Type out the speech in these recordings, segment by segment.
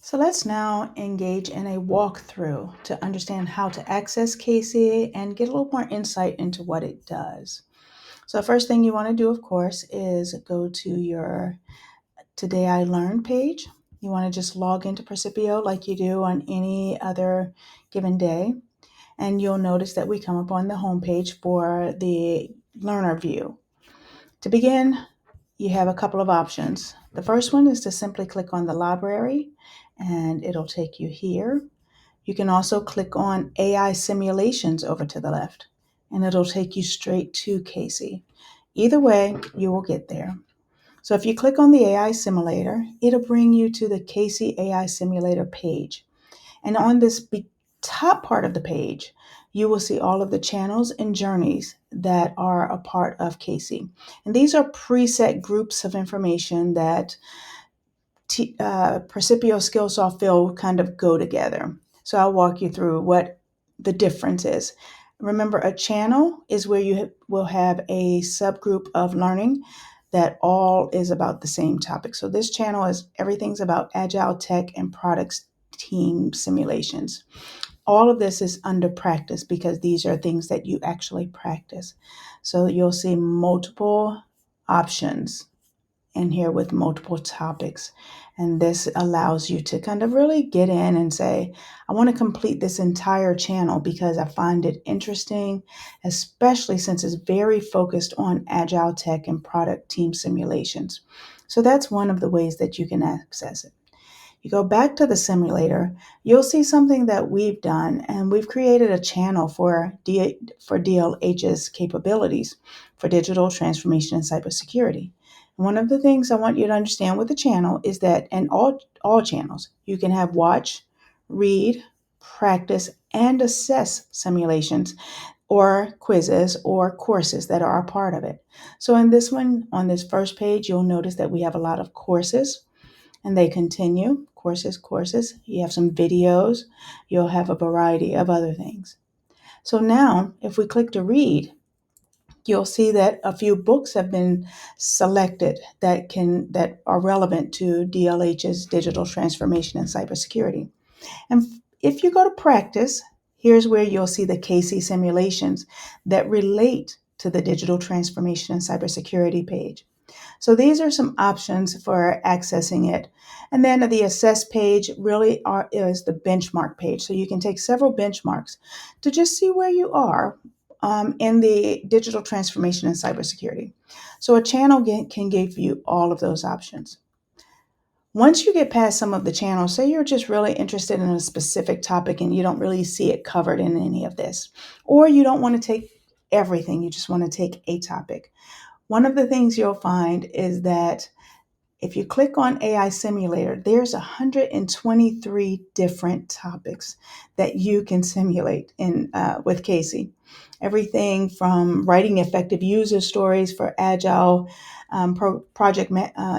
So let's now engage in a walkthrough to understand how to access Caisy and get a little more insight into what it does. So the first thing you want to do, of course, is go to your Today I Learned page. You want to just log into Percipio like you do on any other given day. And you'll notice that we come up on the home page for the learner view. To begin, you have a couple of options. The first one is to simply click on the library and it'll take you here. You can also click on AI simulations over to the left and it'll take you straight to Caisy. Either way, you will get there. So if you click on the AI simulator, it'll bring you to the Caisy AI simulator page. And on this top part of the page, you will see all of the channels and journeys that are a part of Caisy. And these are preset groups of information that Percipio Skillsoft feel kind of go together. So I'll walk you through what the difference is. Remember, a channel is where you will have a subgroup of learning that all is about the same topic. So this channel is everything's about agile tech and products team simulations. All of this is under practice because these are things that you actually practice. So you'll see multiple options in here with multiple topics. And this allows you to kind of really get in and say, I want to complete this entire channel because I find it interesting, especially since it's very focused on agile tech and product team simulations. So that's one of the ways that you can access it. You go back to the simulator, you'll see something that we've done, and we've created a channel for DLH's capabilities for digital transformation and cybersecurity. And one of the things I want you to understand with the channel is that in all channels, you can have watch, read, practice, and assess simulations or quizzes or courses that are a part of it. So in this one, on this first page, you'll notice that we have a lot of courses and they continue courses. You have some videos, you'll have a variety of other things. So now, if we click to read, you'll see that a few books have been selected that are relevant to DLH's digital transformation and cybersecurity. And if you go to practice, here's where you'll see the Caisy simulations that relate to the digital transformation and cybersecurity page. So these are some options for accessing it. And then the assess page is the benchmark page. So you can take several benchmarks to just see where you are in the digital transformation and cybersecurity. So a channel can give you all of those options. Once you get past some of the channels, say you're just really interested in a specific topic and you don't really see it covered in any of this, or you don't want to take everything, you just want to take a topic. One of the things you'll find is that if you click on AI Simulator, there's 123 different topics that you can simulate with Caisy. Everything from writing effective user stories for agile project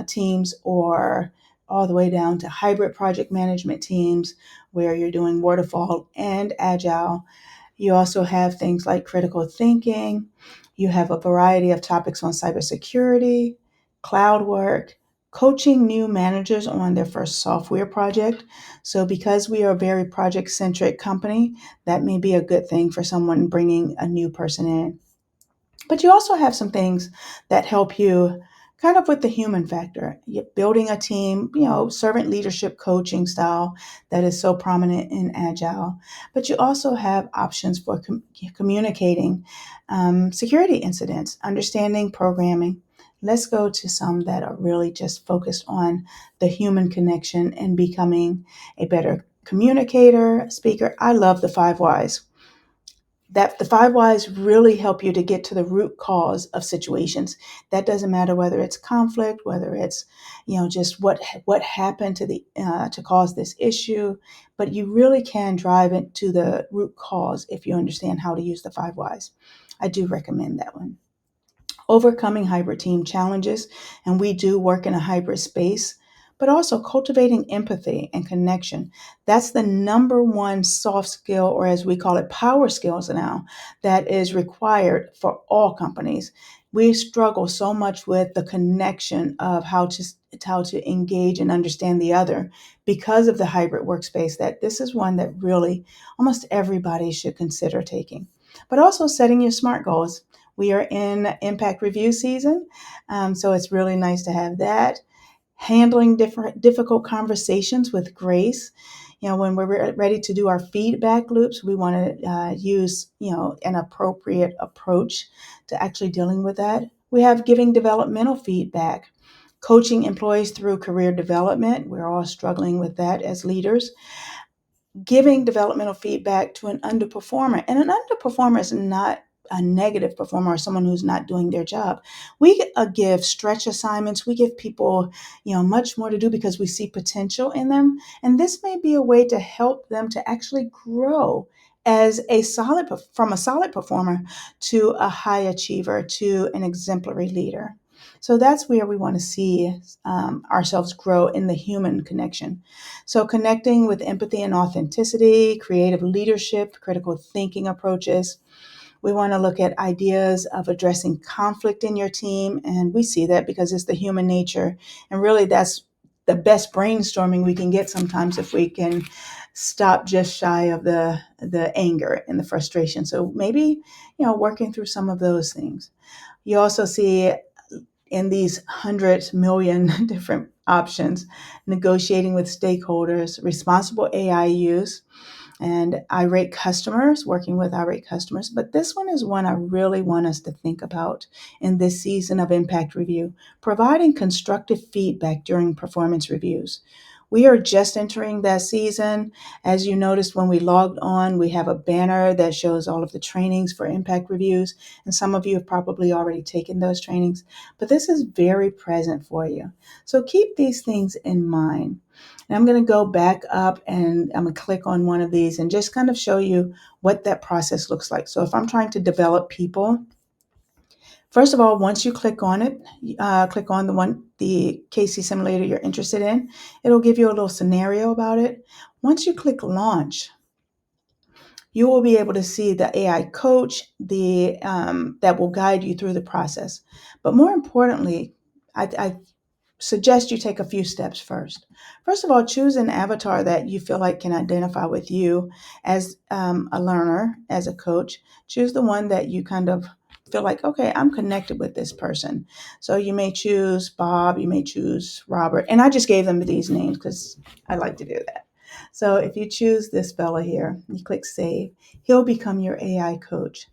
teams, or all the way down to hybrid project management teams where you're doing waterfall and agile. You also have things like critical thinking. You have a variety of topics on cybersecurity, cloud work, coaching new managers on their first software project. So because we are a very project-centric company, that may be a good thing for someone bringing a new person in. But you also have some things that help you kind of with the human factor. You're building a team, servant leadership coaching style that is so prominent in Agile. But you also have options for communicating security incidents, understanding programming. Let's go to some that are really just focused on the human connection and becoming a better communicator, speaker. I love the 5 whys. That the 5 whys really help you to get to the root cause of situations. That doesn't matter whether it's conflict, whether it's just what happened to cause this issue, but you really can drive it to the root cause if you understand how to use the 5 whys. I do recommend that one. Overcoming hybrid team challenges, and we do work in a hybrid space, but also cultivating empathy and connection. That's the number one soft skill, or as we call it, power skills now, that is required for all companies. We struggle so much with the connection of how to engage and understand the other because of the hybrid workspace, that this is one that really almost everybody should consider taking. But also setting your SMART goals. We are in impact review season, so it's really nice to have that. Handling different difficult conversations with grace. When we're ready to do our feedback loops, we want to use an appropriate approach to actually dealing with that. We have giving developmental feedback, coaching employees through career development. We're all struggling with that as leaders. Giving developmental feedback to an underperformer. And an underperformer is not a negative performer or someone who's not doing their job. We give stretch assignments. We give people, much more to do because we see potential in them. And this may be a way to help them to actually grow as from a solid performer to a high achiever, to an exemplary leader. So that's where we want to see ourselves grow in the human connection. So, connecting with empathy and authenticity, creative leadership, critical thinking approaches. We want to look at ideas of addressing conflict in your team. And we see that because it's the human nature. And really, that's the best brainstorming we can get sometimes if we can stop just shy of the anger and the frustration. So, maybe, working through some of those things. You also see in these 100 million different options, negotiating with stakeholders, responsible AI use, and irate customers, working with irate customers. But this one is one I really want us to think about in this season of Impact Review, providing constructive feedback during performance reviews. We are just entering that season. As you noticed when we logged on, we have a banner that shows all of the trainings for impact reviews, and some of you have probably already taken those trainings, but this is very present for you. So keep these things in mind. And I'm going to go back up and I'm going to click on one of these and just kind of show you what that process looks like. So if I'm trying to develop people, first of all, once you click on it, click on the Caisy simulator you're interested in, it'll give you a little scenario about it. Once you click launch, you will be able to see the AI coach that will guide you through the process. But more importantly, I suggest you take a few steps first. First of all, choose an avatar that you feel like can identify with you as a learner, as a coach. Choose the one that you kind of feel like, okay, I'm connected with this person. So you may choose Bob, you may choose Robert. And I just gave them these names because I like to do that. So if you choose this fella here, you click save, he'll become your AI coach.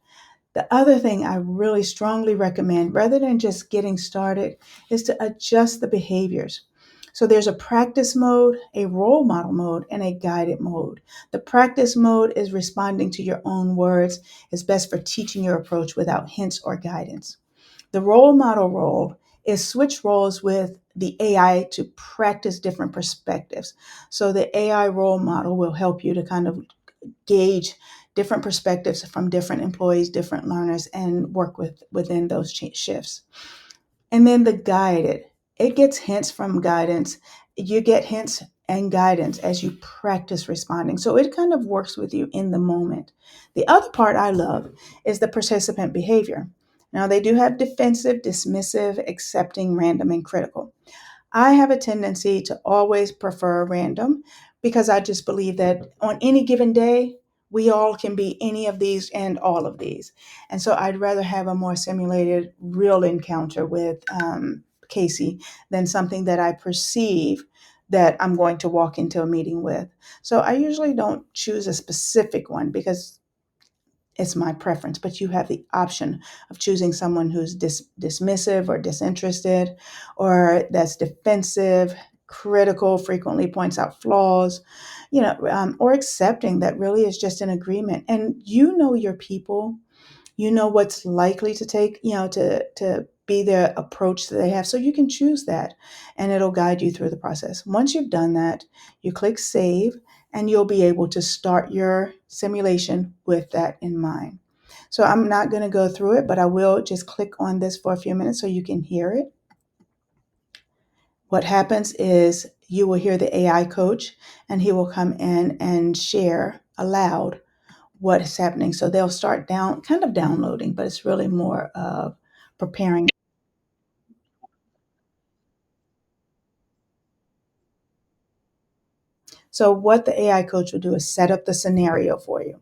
The other thing I really strongly recommend, rather than just getting started, is to adjust the behaviors. So there's a practice mode, a role model mode, and a guided mode. The practice mode is responding to your own words. It's best for teaching your approach without hints or guidance. The role model role is switch roles with the AI to practice different perspectives. So the AI role model will help you to kind of gauge different perspectives from different employees, different learners, and work within those shifts. And then the guided, it gets hints from guidance. You get hints and guidance as you practice responding. So it kind of works with you in the moment. The other part I love is the participant behavior. Now, they do have defensive, dismissive, accepting, random, and critical. I have a tendency to always prefer random because I just believe that on any given day, we all can be any of these and all of these. And so I'd rather have a more simulated, real encounter with Caisy than something that I perceive that I'm going to walk into a meeting with. So I usually don't choose a specific one because it's my preference, but you have the option of choosing someone who's dismissive or disinterested, or that's defensive, critical, frequently points out flaws, or accepting that really is just an agreement. And you know your people, you know what's likely to take, to be the approach that they have. So you can choose that and it'll guide you through the process. Once you've done that, you click save and you'll be able to start your simulation with that in mind. So I'm not going to go through it, but I will just click on this for a few minutes so you can hear it. What happens is you will hear the AI coach and he will come in and share aloud what is happening. So they'll start kind of downloading, but it's really more of preparing. So what the AI coach will do is set up the scenario for you.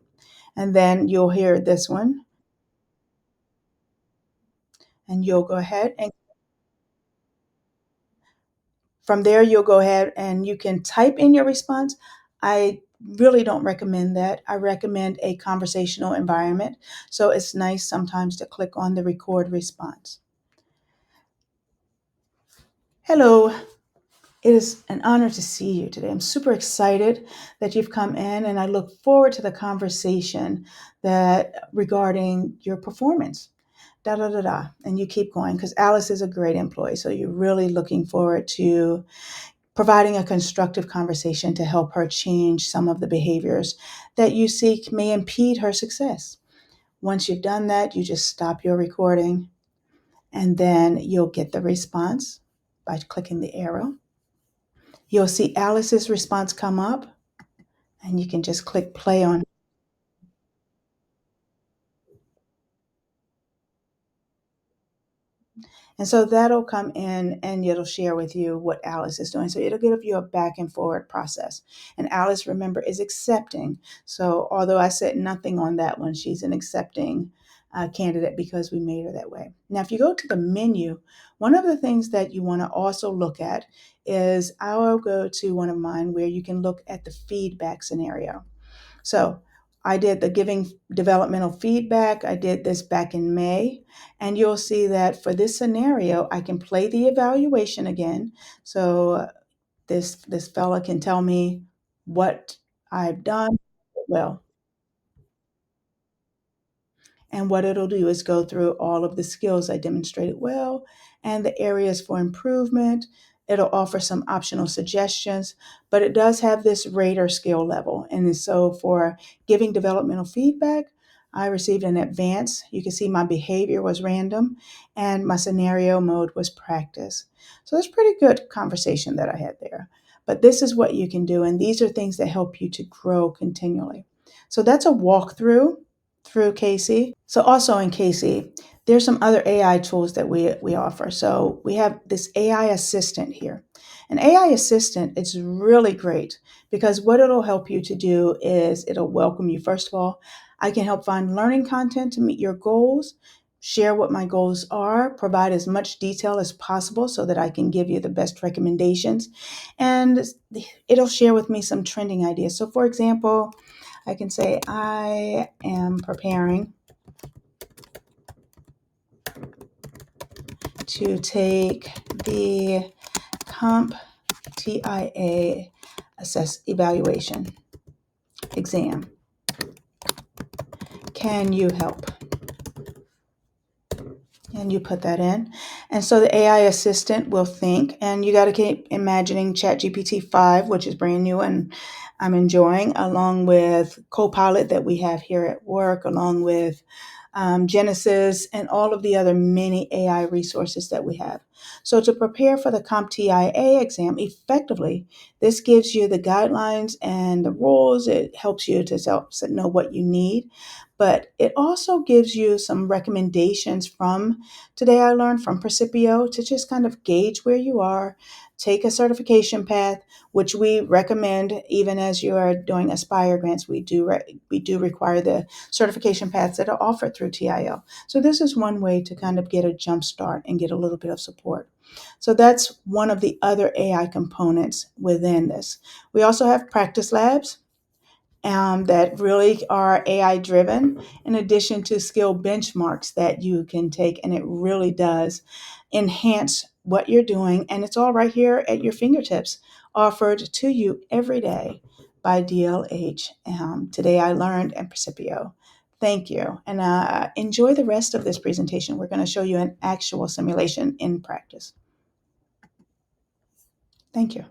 And then you'll hear this one, and you'll go ahead and from there you'll go ahead and you can type in your response. I really don't recommend that. I recommend a conversational environment. So it's nice sometimes to click on the record response. Hello, it is an honor to see you today. I'm super excited that you've come in, and I look forward to the conversation that regarding your performance. Da da da da, and you keep going because Alice is a great employee. So you're really looking forward to providing a constructive conversation to help her change some of the behaviors that you seek may impede her success. Once you've done that, you just stop your recording, and then you'll get the response by clicking the arrow. You'll see Alice's response come up, and you can just click play on. And so that'll come in and it'll share with you what Alice is doing. So it'll give you a back and forward process. And Alice, remember, is accepting. So although I said nothing on that one, she's an accepting candidate because we made her that way. Now, if you go to the menu, one of the things that you want to also look at is I'll go to one of mine where you can look at the feedback scenario. So I did the giving developmental feedback. I did this back in May. And you'll see that for this scenario, I can play the evaluation again. So this fella can tell me what I've done well. And what it'll do is go through all of the skills I demonstrated well and the areas for improvement. It'll offer some optional suggestions, but it does have this rater skill level. And so for giving developmental feedback, I received an advance. You can see my behavior was random and my scenario mode was practice. So it's pretty good conversation that I had there. But this is what you can do. And these are things that help you to grow continually. So that's a walkthrough through Caisy. So also in Caisy, there's some other AI tools that we offer. So we have this AI assistant here. An AI assistant is really great because what it'll help you to do is it'll welcome you. First of all, I can help find learning content to meet your goals, share what my goals are, provide as much detail as possible so that I can give you the best recommendations. And it'll share with me some trending ideas. So for example, I can say I am preparing to take the comp TIA assess evaluation exam. Can you help? And you put that in. And so the AI assistant will think, and you got to keep imagining ChatGPT 5, which is brand new and I'm enjoying, along with Copilot that we have here at work, along with Genesis, and all of the other many AI resources that we have. So to prepare for the CompTIA exam effectively, this gives you the guidelines and the rules. It helps you to know what you need, but it also gives you some recommendations from Today I Learned from Precipio to just kind of gauge where you are, take a certification path, which we recommend even as you are doing Aspire grants. We do require the certification paths that are offered through TIL. So this is one way to kind of get a jump start and get a little bit of support. So that's one of the other AI components within this. We also have practice labs that really are AI driven, in addition to skill benchmarks that you can take. And it really does enhance what you're doing. And it's all right here at your fingertips, offered to you every day by DLH. Today I Learned and Precipio. Thank you. And enjoy the rest of this presentation. We're going to show you an actual simulation in practice. Thank you.